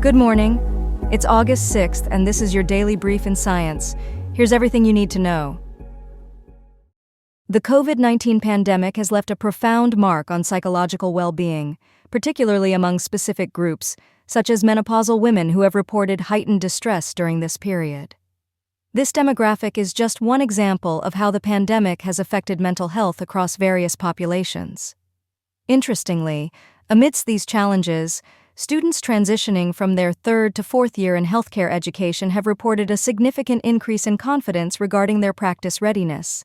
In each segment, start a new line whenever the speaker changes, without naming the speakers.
Good morning. It's August 6th, and this is your daily brief in science. Here's everything you need to know. The COVID-19 pandemic has left a profound mark on psychological well-being, particularly among specific groups, such as menopausal women who have reported heightened distress during this period. This demographic is just one example of how the pandemic has affected mental health across various populations. Interestingly, amidst these challenges, students transitioning from their third to fourth year in healthcare education have reported a significant increase in confidence regarding their practice readiness.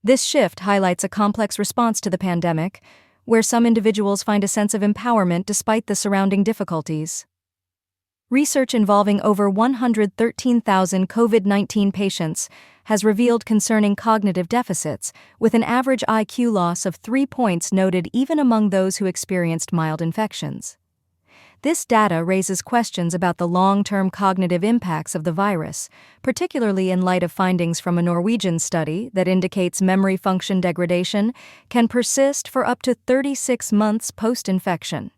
This shift highlights a complex response to the pandemic, where some individuals find a sense of empowerment despite the surrounding difficulties. Research involving over 113,000 COVID-19 patients has revealed concerning cognitive deficits, with an average IQ loss of 3 points noted even among those who experienced mild infections. This data raises questions about the long-term cognitive impacts of the virus, particularly in light of findings from a Norwegian study that indicates memory function degradation can persist for up to 36 months post-infection.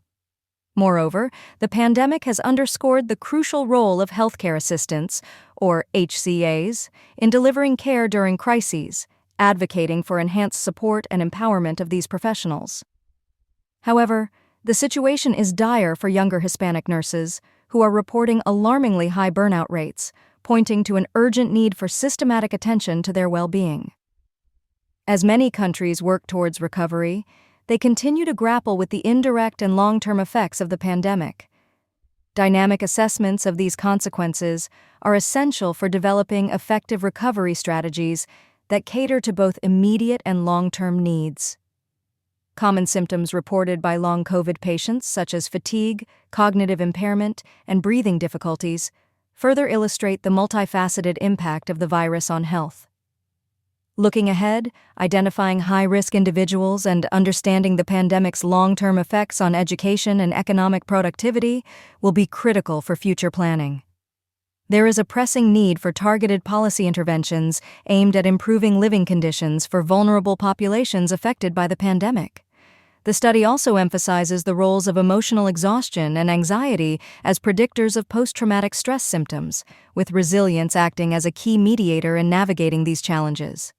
Moreover, the pandemic has underscored the crucial role of healthcare assistants, or HCAs, in delivering care during crises, advocating for enhanced support and empowerment of these professionals. However, the situation is dire for younger Hispanic nurses, who are reporting alarmingly high burnout rates, pointing to an urgent need for systematic attention to their well-being. As many countries work towards recovery, they continue to grapple with the indirect and long-term effects of the pandemic. Dynamic assessments of these consequences are essential for developing effective recovery strategies that cater to both immediate and long-term needs. Common symptoms reported by long COVID patients, such as fatigue, cognitive impairment, and breathing difficulties, further illustrate the multifaceted impact of the virus on health. Looking ahead, identifying high-risk individuals and understanding the pandemic's long-term effects on education and economic productivity will be critical for future planning. There is a pressing need for targeted policy interventions aimed at improving living conditions for vulnerable populations affected by the pandemic. The study also emphasizes the roles of emotional exhaustion and anxiety as predictors of post-traumatic stress symptoms, with resilience acting as a key mediator in navigating these challenges.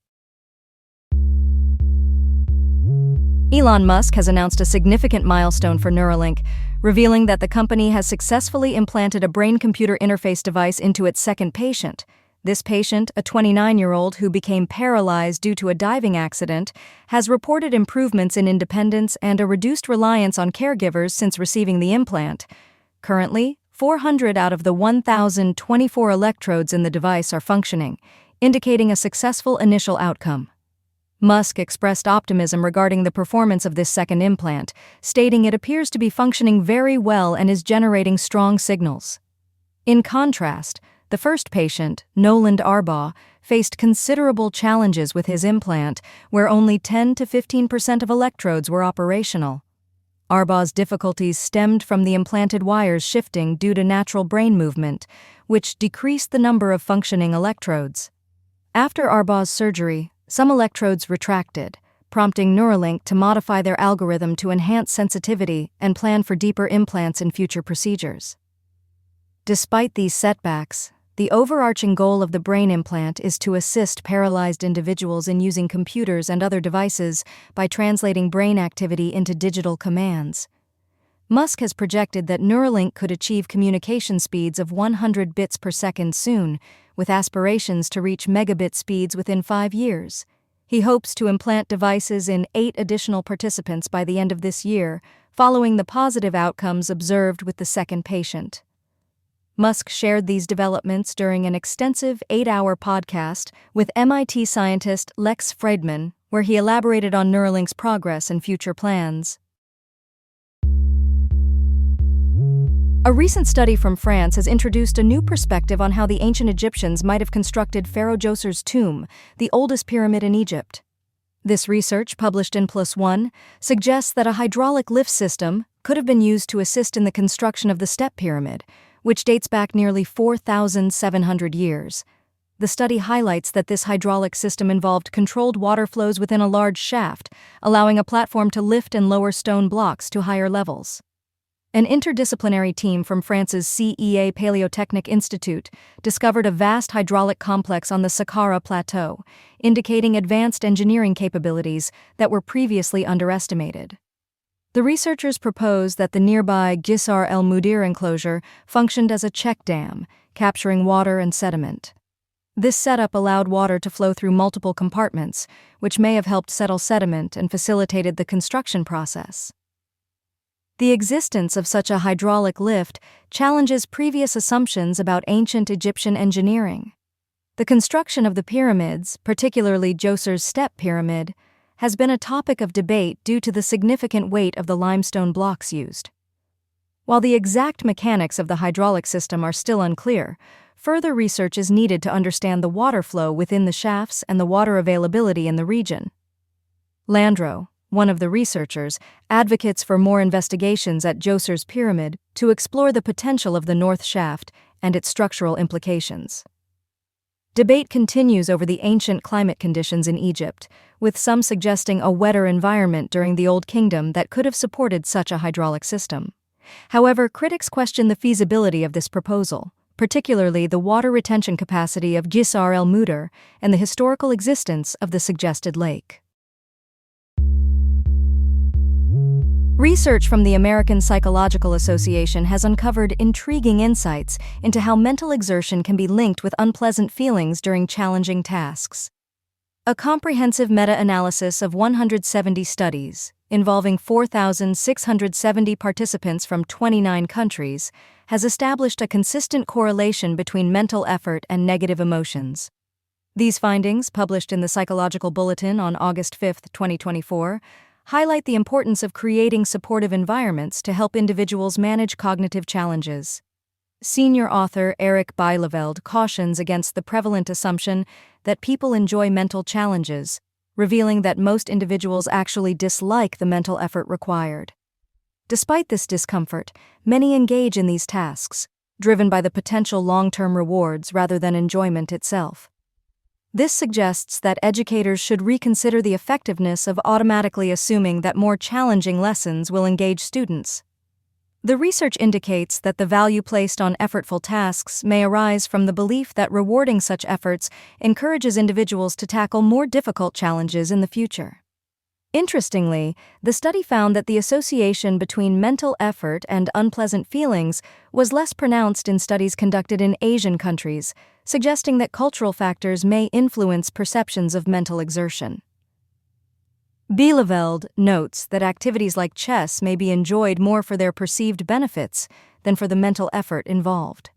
Elon Musk has announced a significant milestone for Neuralink, revealing that the company has successfully implanted a brain-computer interface device into its second patient. This patient, a 29-year-old who became paralyzed due to a diving accident, has reported improvements in independence and a reduced reliance on caregivers since receiving the implant. Currently, 400 out of the 1,024 electrodes in the device are functioning, indicating a successful initial outcome. Musk expressed optimism regarding the performance of this second implant, stating it appears to be functioning very well and is generating strong signals. In contrast, the first patient, Noland Arbaugh, faced considerable challenges with his implant, where only 10 to 15% of electrodes were operational. Arbaugh's difficulties stemmed from the implanted wires shifting due to natural brain movement, which decreased the number of functioning electrodes. After Arbaugh's surgery, some electrodes retracted, prompting Neuralink to modify their algorithm to enhance sensitivity and plan for deeper implants in future procedures. Despite these setbacks, the overarching goal of the brain implant is to assist paralyzed individuals in using computers and other devices by translating brain activity into digital commands. Musk has projected that Neuralink could achieve communication speeds of 100 bits per second soon, with aspirations to reach megabit speeds within 5 years. He hopes to implant devices in 8 additional participants by the end of this year, following the positive outcomes observed with the second patient. Musk shared these developments during an extensive 8-hour podcast with MIT scientist Lex Fridman, where he elaborated on Neuralink's progress and future plans. A recent study from France has introduced a new perspective on how the ancient Egyptians might have constructed Pharaoh Djoser's tomb, the oldest pyramid in Egypt. This research, published in PLOS ONE, suggests that a hydraulic lift system could have been used to assist in the construction of the step pyramid, which dates back nearly 4,700 years. The study highlights that this hydraulic system involved controlled water flows within a large shaft, allowing a platform to lift and lower stone blocks to higher levels. An interdisciplinary team from France's CEA Paleotechnic Institute discovered a vast hydraulic complex on the Saqqara Plateau, indicating advanced engineering capabilities that were previously underestimated. The researchers proposed that the nearby Gisar El Mudir enclosure functioned as a check dam, capturing water and sediment. This setup allowed water to flow through multiple compartments, which may have helped settle sediment and facilitated the construction process. The existence of such a hydraulic lift challenges previous assumptions about ancient Egyptian engineering. The construction of the pyramids, particularly Djoser's Step Pyramid, has been a topic of debate due to the significant weight of the limestone blocks used. While the exact mechanics of the hydraulic system are still unclear, further research is needed to understand the water flow within the shafts and the water availability in the region. Landro, one of the researchers, advocates for more investigations at Djoser's Pyramid to explore the potential of the North Shaft and its structural implications. Debate continues over the ancient climate conditions in Egypt, with some suggesting a wetter environment during the Old Kingdom that could have supported such a hydraulic system. However, critics question the feasibility of this proposal, particularly the water retention capacity of Gisar El Mudir and the historical existence of the suggested lake. Research from the American Psychological Association has uncovered intriguing insights into how mental exertion can be linked with unpleasant feelings during challenging tasks. A comprehensive meta-analysis of 170 studies, involving 4,670 participants from 29 countries, has established a consistent correlation between mental effort and negative emotions. These findings, published in the Psychological Bulletin on August 5, 2024, highlight the importance of creating supportive environments to help individuals manage cognitive challenges. Senior author Eric Bielefeld cautions against the prevalent assumption that people enjoy mental challenges, revealing that most individuals actually dislike the mental effort required. Despite this discomfort, many engage in these tasks, driven by the potential long-term rewards rather than enjoyment itself. This suggests that educators should reconsider the effectiveness of automatically assuming that more challenging lessons will engage students. The research indicates that the value placed on effortful tasks may arise from the belief that rewarding such efforts encourages individuals to tackle more difficult challenges in the future. Interestingly, the study found that the association between mental effort and unpleasant feelings was less pronounced in studies conducted in Asian countries, suggesting that cultural factors may influence perceptions of mental exertion. Bielefeld notes that activities like chess may be enjoyed more for their perceived benefits than for the mental effort involved.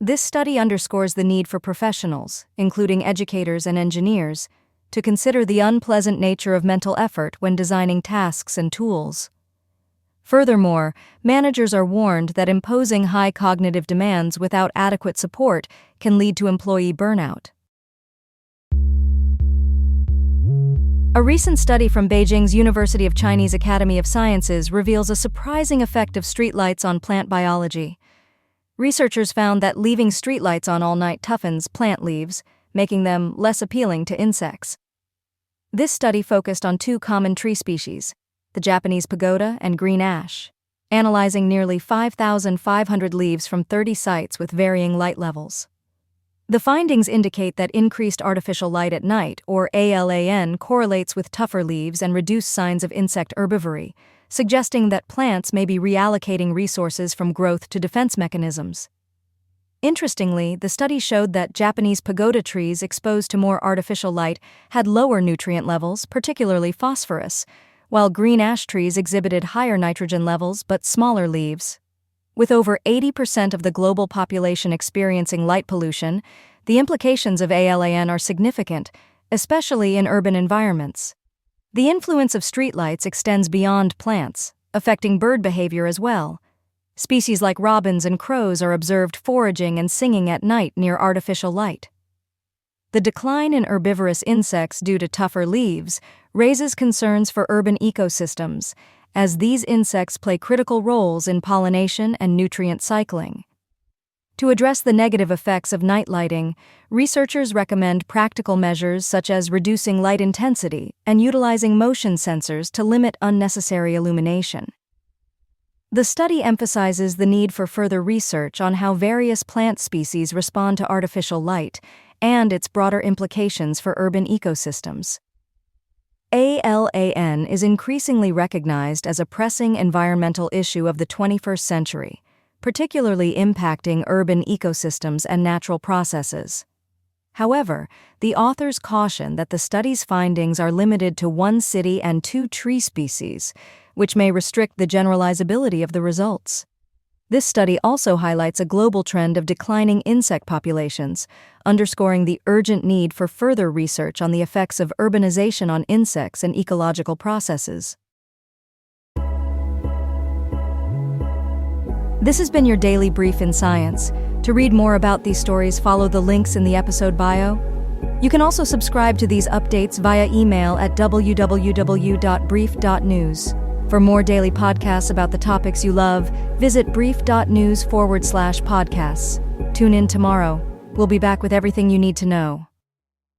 This study underscores the need for professionals, including educators and engineers, to consider the unpleasant nature of mental effort when designing tasks and tools. Furthermore, managers are warned that imposing high cognitive demands without adequate support can lead to employee burnout. A recent study from Beijing's University of Chinese Academy of Sciences reveals a surprising effect of streetlights on plant biology. Researchers found that leaving streetlights on all night toughens plant leaves, making them less appealing to insects. This study focused on two common tree species, the Japanese pagoda and green ash, analyzing nearly 5,500 leaves from 30 sites with varying light levels. The findings indicate that increased artificial light at night, or ALAN, correlates with tougher leaves and reduced signs of insect herbivory, suggesting that plants may be reallocating resources from growth to defense mechanisms. Interestingly, the study showed that Japanese pagoda trees exposed to more artificial light had lower nutrient levels, particularly phosphorus, while green ash trees exhibited higher nitrogen levels but smaller leaves. With over 80% of the global population experiencing light pollution, the implications of ALAN are significant, especially in urban environments. The influence of streetlights extends beyond plants, affecting bird behavior as well. Species like robins and crows are observed foraging and singing at night near artificial light. The decline in herbivorous insects due to tougher leaves raises concerns for urban ecosystems, as these insects play critical roles in pollination and nutrient cycling. To address the negative effects of night lighting, researchers recommend practical measures such as reducing light intensity and utilizing motion sensors to limit unnecessary illumination. The study emphasizes the need for further research on how various plant species respond to artificial light and its broader implications for urban ecosystems. ALAN is increasingly recognized as a pressing environmental issue of the 21st century, particularly impacting urban ecosystems and natural processes. However, the authors caution that the study's findings are limited to 1 city and 2 tree species, which may restrict the generalizability of the results. This study also highlights a global trend of declining insect populations, underscoring the urgent need for further research on the effects of urbanization on insects and ecological processes. This has been your daily brief in science. To read more about these stories, follow the links in the episode bio. You can also subscribe to these updates via email at www.brief.news. For more daily podcasts about the topics you love, visit brief.news/podcasts. Tune in tomorrow. We'll be back with everything you need to know.